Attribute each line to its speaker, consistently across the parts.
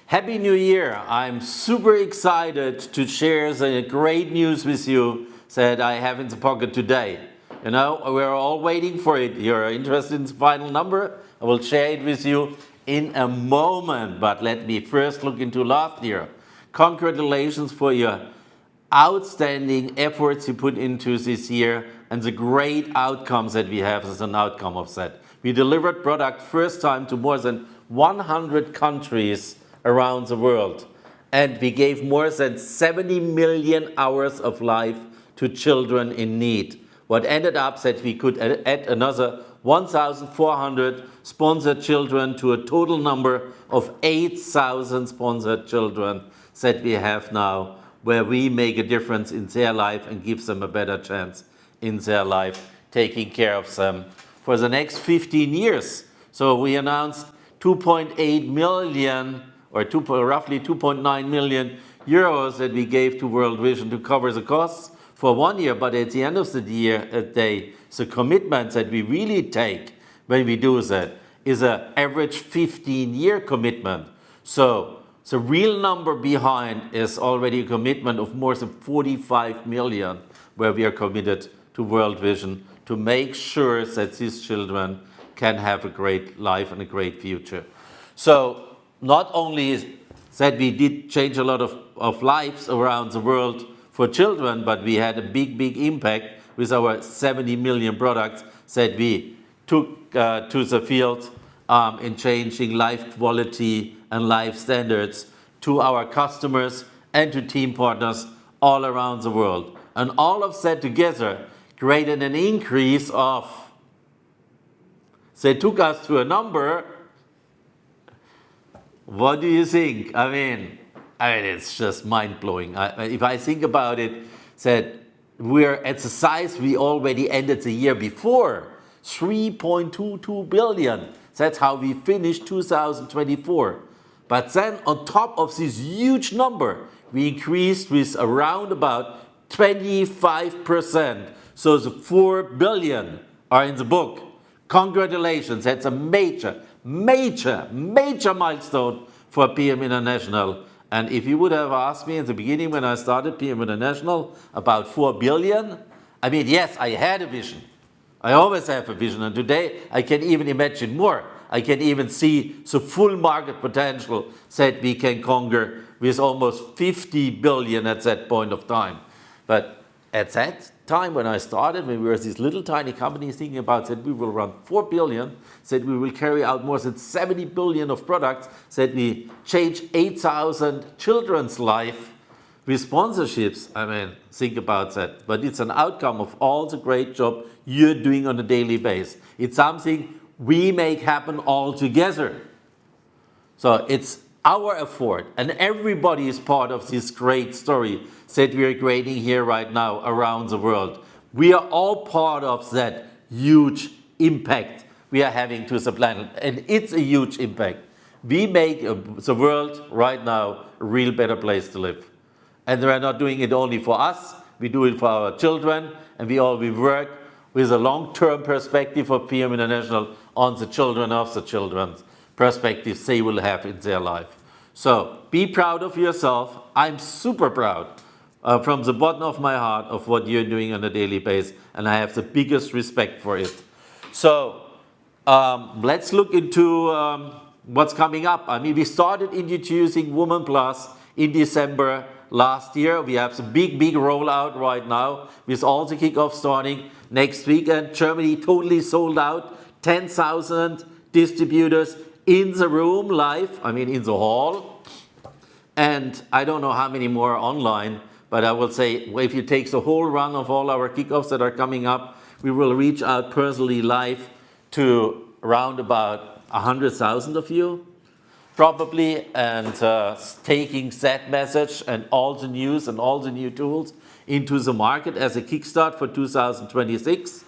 Speaker 1: Happy New Year! I'm super excited to share the great news with you that I have in the pocket today. You know, we're all waiting for it. You're interested in the final number? I will share it with you in a moment, but let me first look into last year. Congratulations for your outstanding efforts you put into this year and the great outcomes that we have as an outcome of that. We delivered product first time to more than 100 countries around the world, and we gave more than 70 million hours of life to children in need. What ended up that we could add another 1,400 sponsored children to a total number of 8,000 sponsored children that we have now, where we make a difference in their life and give them a better chance in their life, taking care of them for the next 15 years. So we announced 2.8 million or roughly 2.9 million euros that we gave to World Vision to cover the costs for 1 year, but at the end of the day, the commitment that we really take when we do that is an average 15-year commitment. So the real number behind is already a commitment of more than 45 million, where we are committed to World Vision to make sure that these children can have a great life and a great future. So not only that we did change a lot of lives around the world for children, but we had a big impact with our 70 million products that we took to the field in changing life quality and life standards to our customers and to team partners all around the world. And all of that together created an increase of, they took us to a number. What do you think? I mean, it's just mind-blowing. If I think about it, that we're at the size we already ended the year before, 3.22 billion. That's how we finished 2024. But then on top of this huge number, we increased with around about 25%. So the 4 billion are in the book. Congratulations, that's a major milestone for PM International. And if you would have asked me in the beginning when I started PM International about 4 billion, I mean, yes, I had a vision. I always have a vision, and today I can even imagine more. I can even see the full market potential that we can conquer with almost 50 billion at that point of time. But at that time when I started, when we were this little tiny company thinking about that we will run 4 billion, that we will carry out more than 70 billion of products, that we change 8,000 children's life with sponsorships. I mean, think about that. But it's an outcome of all the great job you're doing on a daily basis. It's something we make happen all together. So it's our effort, and everybody is part of this great story that we are creating here right now around the world. We are all part of that huge impact we are having to the planet, and it's a huge impact. We make the world right now a real better place to live. And we are not doing it only for us, we do it for our children, and we work with a long-term perspective of PM International on the children of the children's perspectives they will have in their life. So be proud of yourself. I'm super proud from the bottom of my heart of what you're doing on a daily basis, and I have the biggest respect for it. So let's look into what's coming up. I mean, we started introducing Woman Plus in December last year. We have some big rollout right now with all the kickoff starting next weekend. Germany totally sold out, 10,000 distributors in the room live, I mean in the hall. And I don't know how many more online, but I will say if you take the whole run of all our kickoffs that are coming up, we will reach out personally live to around about 100,000 of you, probably, and taking that message and all the news and all the new tools into the market as a kickstart for 2026.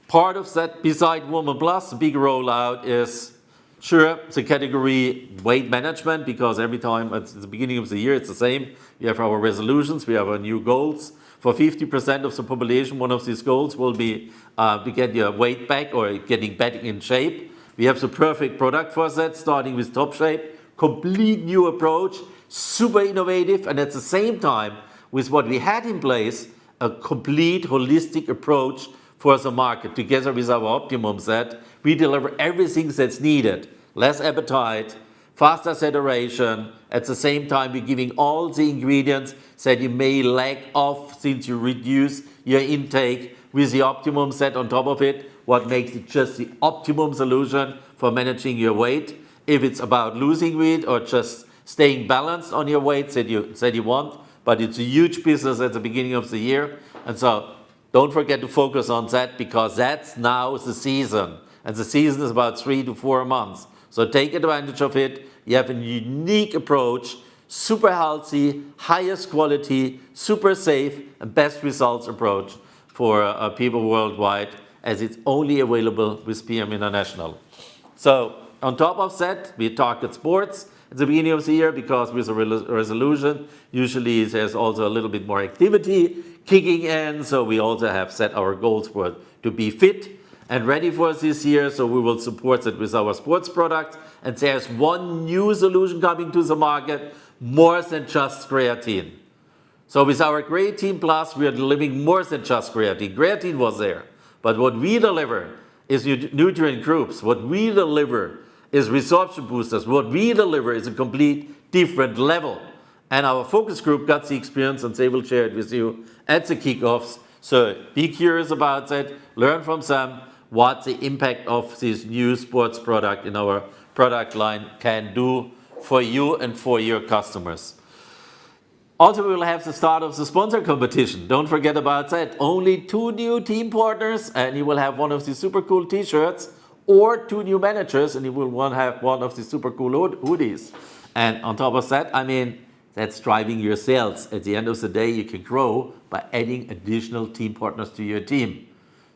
Speaker 1: Part of that, beside Woman Plus, the big rollout is, sure, the category weight management, because every time at the beginning of the year it's the same. We have our resolutions, we have our new goals. For 50% of the population, one of these goals will be to get your weight back or getting back in shape. We have the perfect product for that, starting with Top Shape, complete new approach, super innovative, and at the same time, with what we had in place, a complete holistic approach for the market. Together with our optimum set, we deliver everything that's needed. Less appetite, faster saturation. At the same time, we're giving all the ingredients that you may lack of since you reduce your intake with the optimum set on top of it, what makes it just the optimum solution for managing your weight. If it's about losing weight or just staying balanced on your weight that you want, but it's a huge business at the beginning of the year. And so don't forget to focus on that, because that's now the season. And the season is about 3 to 4 months. So take advantage of it. You have a unique approach, super healthy, highest quality, super safe, and best results approach for people worldwide, as it's only available with PM International. So on top of that, we target sports at the beginning of the year, because with a resolution, usually there's also a little bit more activity kicking in. So we also have set our goals for to be fit and ready for this year. So we will support it with our sports products. And there's one new solution coming to the market, more than just creatine. So with our Creatine Plus, we are delivering more than just creatine. Creatine was there, but what we deliver is nutrient groups. What we deliver is resorption boosters. What we deliver is a complete different level. And our focus group got the experience, and they will share it with you at the kickoffs. So be curious about that, learn from them what the impact of this new sports product in our product line can do for you and for your customers. Also, we will have the start of the sponsor competition. Don't forget about that. Only 2 new team partners, and you will have one of the super cool t-shirts, or 2 new managers, and you will have one of the super cool hoodies. And on top of that, I mean, that's driving your sales. At the end of the day, you can grow by adding additional team partners to your team.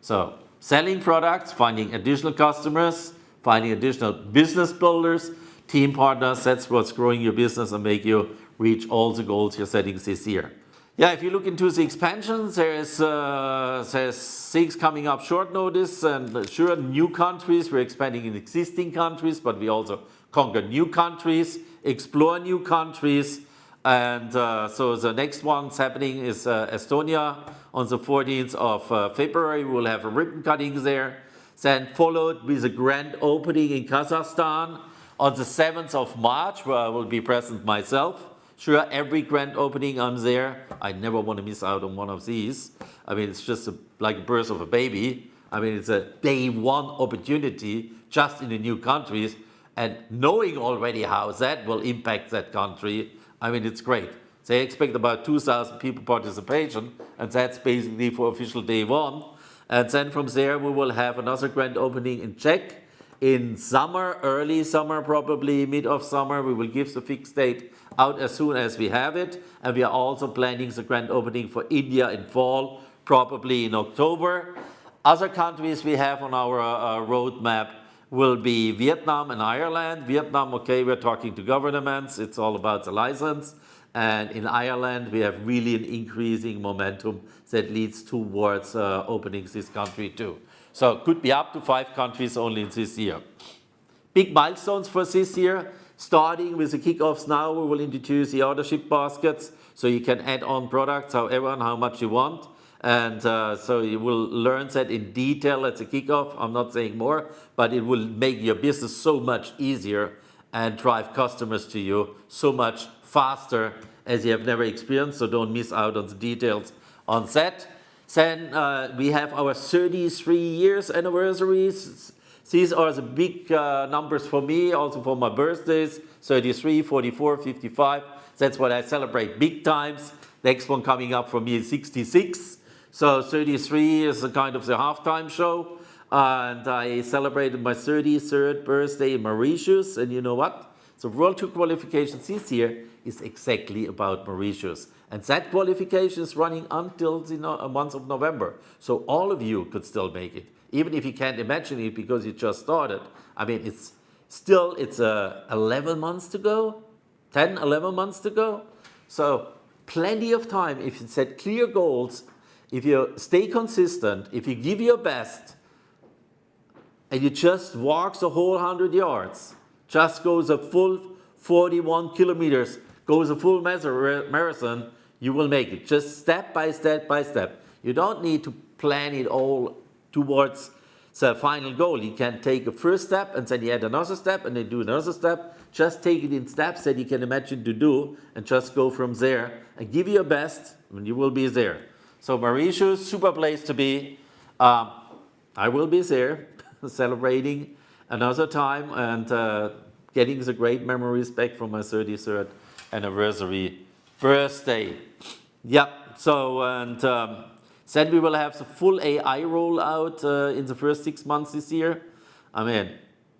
Speaker 1: So selling products, finding additional customers, finding additional business builders, team partners, that's what's growing your business and make you reach all the goals you're setting this year. Yeah, if you look into the expansions, there's things coming up short notice, and sure, new countries. We're expanding in existing countries, but we also conquer new countries, explore new countries. And so the next one's happening is Estonia on the 14th of February. We'll have a ribbon cutting there. Then followed with a grand opening in Kazakhstan on the 7th of March, where I will be present myself. Sure, every grand opening I'm there. I never want to miss out on one of these. I mean, it's just like a birth of a baby. I mean, it's a day one opportunity just in the new countries, and knowing already how that will impact that country. I mean, it's great. They expect about 2,000 people participation, and that's basically for official day one. And then from there, we will have another grand opening in Czech in summer, early summer, probably mid of summer. We will give the fixed date out as soon as we have it. And we are also planning the grand opening for India in fall, probably in October. Other countries we have on our roadmap will be Vietnam and Ireland. Vietnam, okay, we're talking to governments. It's all about the license. And in Ireland, we have really an increasing momentum that leads towards opening this country too. So it could be up to 5 countries only in this year. Big milestones for this year. Starting with the kickoffs now, we will introduce the ordership baskets, so you can add on products however and how much you want. And so you will learn that in detail at the kickoff. I'm not saying more, but it will make your business so much easier and drive customers to you so much faster as you have never experienced. So don't miss out on the details on that. Then we have our 33 years anniversaries. These are the big numbers for me, also for my birthdays, 33, 44, 55. That's what I celebrate big times. Next one coming up for me is 66. So 33 is a kind of the halftime show. And I celebrated my 33rd birthday in Mauritius. And you know what? The World Tour qualification this year is exactly about Mauritius. And that qualification is running until the month of November. So all of you could still make it. Even if you can't imagine it because you just started. I mean, it's 11 months to go, 10, 11 months to go. So plenty of time if you set clear goals, if you stay consistent, if you give your best, and you just walk the whole 100 yards, just go the 41 kilometers, goes a full marathon, you will make it. Just step by step by step. You don't need to plan it all towards the final goal. You can take a first step and then you add another step and then do another step. Just take it in steps that you can imagine to do and just go from there and give your best and you will be there. So Mauritius, super place to be. I will be there celebrating another time and getting the great memories back from my 33rd anniversary birthday. Yeah, so and then we will have the full AI rollout in the first 6 months this year. I mean,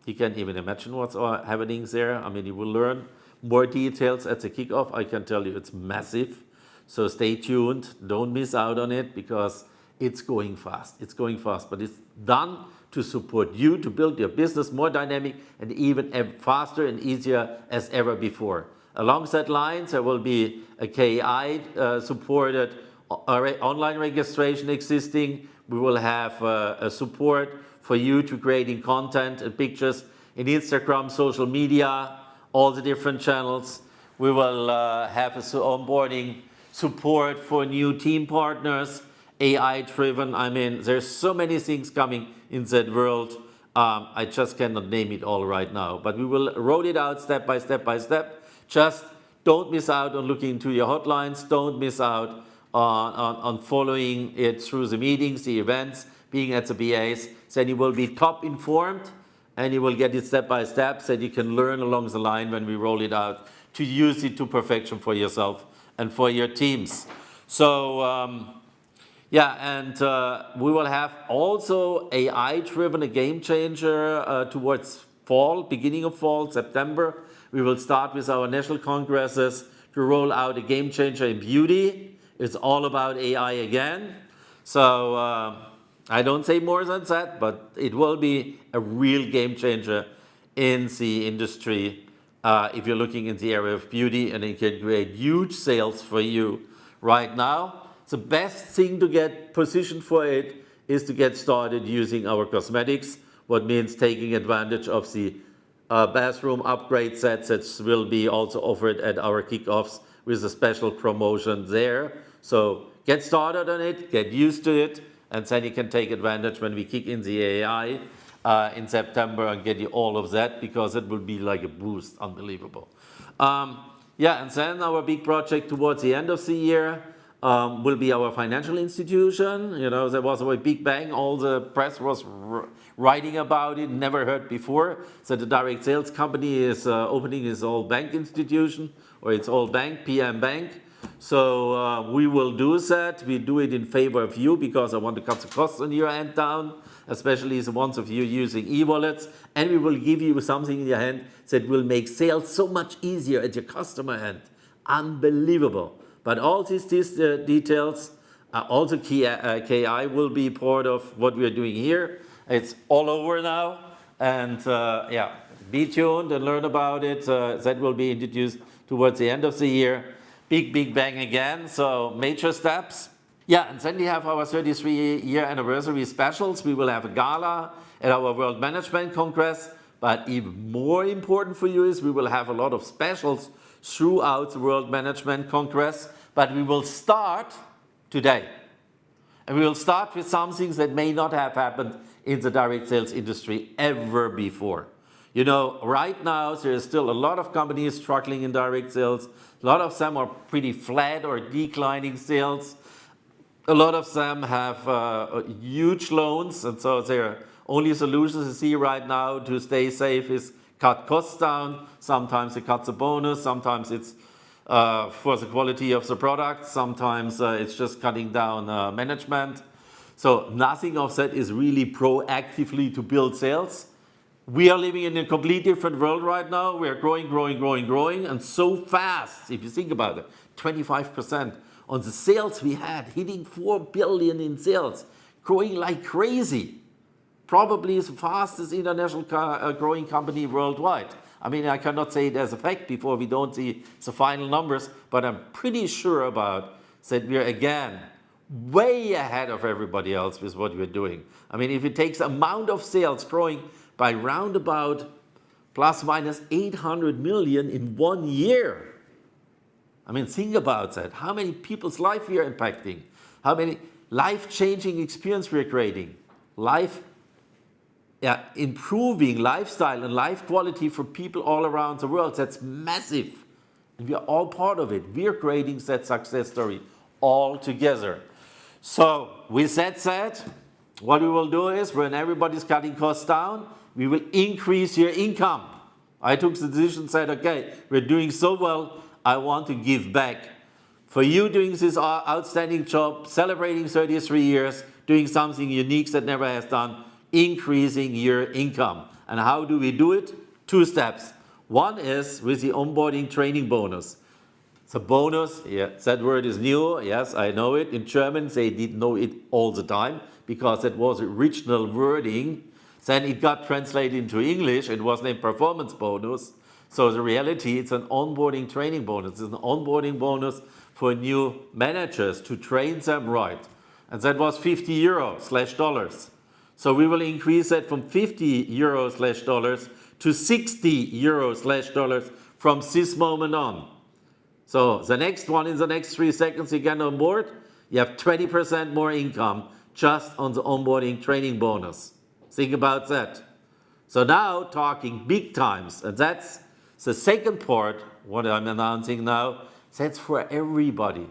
Speaker 1: you can't even imagine what's happening there. I mean, you will learn more details at the kickoff. I can tell you it's massive. So stay tuned. Don't miss out on it because it's going fast. It's going fast, but it's done to support you to build your business more dynamic and even faster and easier as ever before. Along that lines, there will be a KI supported online registration existing. We will have a support for you to creating content and pictures in Instagram, social media, all the different channels. We will have a onboarding support for new team partners, AI driven. I mean, there's so many things coming in that world. I just cannot name it all right now, but we will roll it out step by step by step. Just don't miss out on looking into your hotlines. Don't miss out on following it through the meetings, the events, being at the BAs. Then you will be top informed and you will get it step by step so that you can learn along the line when we roll it out to use it to perfection for yourself and for your teams. So yeah, and we will have also AI-driven, a game changer towards fall, beginning of fall, September. We will start with our national congresses to roll out a game changer in beauty. It's all about AI again. So I don't say more than that, but it will be a real game changer in the industry if you're looking in the area of beauty, and it can create huge sales for you right now. The best thing to get positioned for it is to get started using our cosmetics, what means taking advantage of the bathroom upgrade sets that will be also offered at our kickoffs with a special promotion there. So get started on it, get used to it, and then you can take advantage when we kick in the AI in September and get you all of that, because it will be like a boost, unbelievable. Yeah, and then our big project towards the end of the year will be our financial institution. You know, there was a big bang. All the press was writing about it, never heard before. So the direct sales company is opening its own bank institution, or its own bank, PM Bank. So we will do that. We do it in favor of you because I want to cut the costs on your end down, especially the ones of you using e-wallets. And we will give you something in your hand that will make sales so much easier at your customer end. Unbelievable. But all these details, also KI will be part of what we are doing here. It's all over now. And yeah, be tuned and learn about it. That will be introduced towards the end of the year. Big bang again, so major steps. Yeah, and then we have our 33-year anniversary specials. We will have a gala at our World Management Congress, but even more important for you is we will have a lot of specials throughout the World Management Congress, but we will start today. And we will start with some things that may not have happened in the direct sales industry ever before. You know, right now, there is still a lot of companies struggling in direct sales. A lot of them are pretty flat or declining sales. A lot of them have huge loans, and so their only solutions you see right now to stay safe is cut costs down. Sometimes it cuts a bonus, sometimes it's for the quality of the product, sometimes it's just cutting down management. So nothing of that is really proactively to build sales. We are living in a completely different world right now. We are growing, and so fast. If you think about it, 25% on the sales we had, hitting 4 billion in sales, growing like crazy. Probably the fastest international growing company worldwide. I mean, I cannot say it as a fact before we don't see the final numbers, but I'm pretty sure about that we are again way ahead of everybody else with what we're doing. I mean, if it takes amount of sales growing by round about plus minus 800 million in 1 year. I mean, think about that. How many people's life we are impacting? How many life-changing experience we are creating? Improving lifestyle and life quality for people all around the world. That's massive. And we are all part of it. We are creating that success story all together. So with that said, what we will do is when everybody's cutting costs down, we will increase your income. I took the decision, said, okay, we're doing so well, I want to give back. For you doing this outstanding job, celebrating 33 years, doing something unique that never has done, increasing your income. And how do we do it? 2 steps. One is with the onboarding training bonus. The bonus, yeah, that word is new, yes, I know it. In German, they didn't know it all the time because that was original wording. Then it got translated into English. It was named performance bonus. So the reality, it's an onboarding training bonus. It's an onboarding bonus for new managers to train them right. And that was 50 euros/dollars. So we will increase that from 50 euros/dollars to 60 euros/dollars from this moment on. So the next one, in the next 3 seconds you get on board, you have 20% more income just on the onboarding training bonus. Think about that. So now talking big times, and that's the second part, what I'm announcing now, that's for everybody.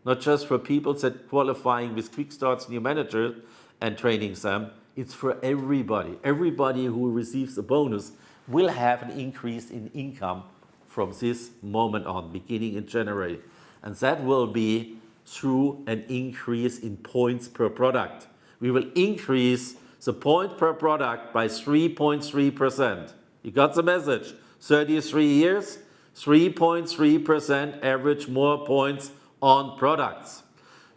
Speaker 1: Not just for people that qualifying with quick starts, new managers and training them. It's for everybody. Everybody who receives a bonus will have an increase in income from this moment on, beginning in January. And that will be through an increase in points per product. We will increase the point per product by 3.3%. You got the message? 33 years, 3.3% average more points on products.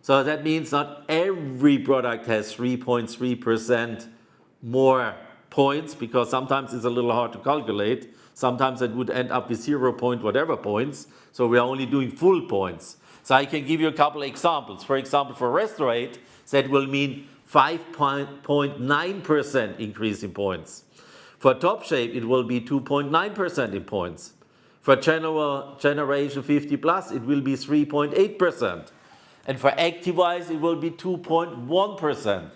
Speaker 1: So that means not every product has 3.3% more points, because sometimes it's a little hard to calculate. Sometimes it would end up with 0 point whatever points. So we are only doing full points. So I can give you a couple of examples. For example, for Restorate, that will mean 5.9% increase in points. For Top Shape, it will be 2.9% in points. For Generation 50 Plus, it will be 3.8%. And for Activise, it will be 2.1%.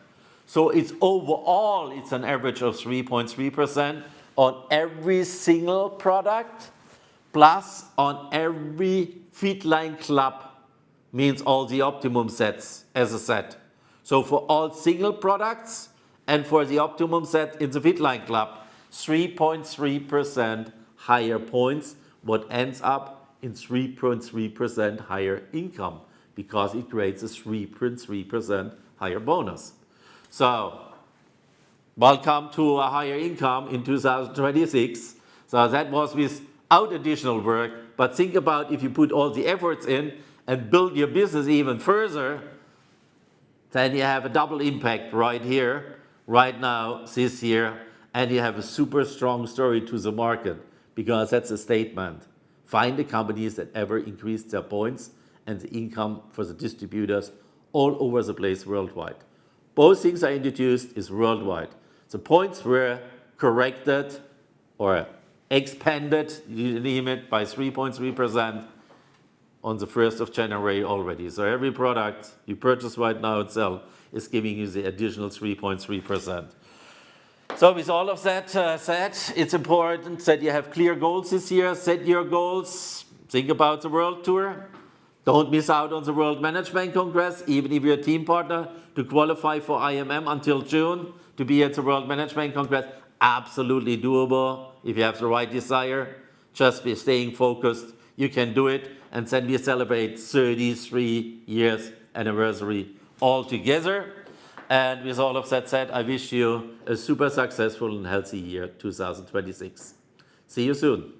Speaker 1: So it's overall, it's an average of 3.3% on every single product, plus on every Fitline Club, means all the optimum sets as a set. So for all single products and for the optimum set in the Fitline Club, 3.3% higher points, what ends up in 3.3% higher income, because it creates a 3.3% higher bonus. So, welcome to a higher income in 2026. So that was without additional work, but think about if you put all the efforts in and build your business even further, then you have a double impact right here, right now, this year, and you have a super strong story to the market, because that's a statement. Find the companies that ever increased their points and the income for the distributors all over the place worldwide. Both things I introduced is worldwide. The points were corrected or expanded, you name it, by 3.3% on the 1st of January already. So every product you purchase right now and sell is giving you the additional 3.3%. So with all of that said, it's important that you have clear goals this year. Set your goals. Think about the world tour. Don't miss out on the World Management Congress, even if you're a team partner, to qualify for IMM until June, to be at the World Management Congress. Absolutely doable if you have the right desire. Just be staying focused. You can do it. And then we celebrate 33 years anniversary all together. And with all of that said, I wish you a super successful and healthy year 2026. See you soon.